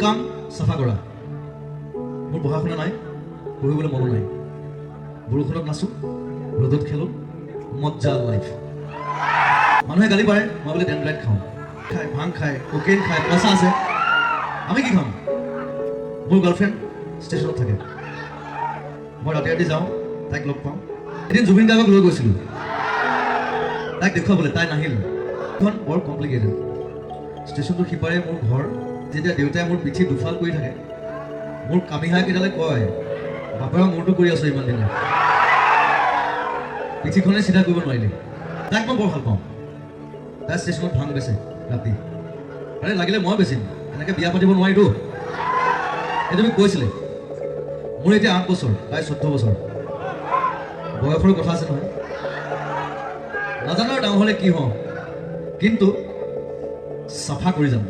কাম চাফা কৰা মোৰ পঢ়া শুনা নাই পঢ়িবলৈ মনো নাই বৰষুণত নাচো ৰ'দত খেলো মজ্জা লাইফ মানুহে গালি পাৰে মই বোলে ডেনড্ৰাইট খাওঁ খাই ভাং খাই কোকেইন খাই পইচা আছে আমি কি খাম মোৰ গাৰ্লফ্ৰেণ্ড ষ্টেচনত থাকে মই ৰাতি ৰাতি যাওঁ তাইক লগ পাওঁ এদিন জুবিন গাৰ্গক লৈ গৈছিলোঁ তাইক দেখুৱাবলৈ তাই নাহিল এখন বৰ কমপ্লিকেটেড ষ্টেচনটোৰ সিপাৰে মোৰ ঘৰ যেতিয়া দেউতাই মোৰ পিঠি দুফাল কৰি থাকে মোৰ কামিহাকেইডালে কয় বাপেৰৰ মূৰটো কৰি আছো ইমান দিনে পিঠিখনে চিধা কৰিব নোৱাৰিলে তাইক মই বৰ ভাল পাওঁ তাই ষ্টেচনত ভাং বেচে ৰাতি আৰে লাগিলে মই বেচিম এনেকৈ বিয়া পাতিব নোৱাৰিতো সেইটো মোক কৈছিলে মোৰ এতিয়া 8 বছৰ তাই 14 বছৰ বয়সৰ কথা আছে নহয় নাজানো ডাঙৰ হ'লে কি হওঁ কিন্তু চাফা কৰি যাম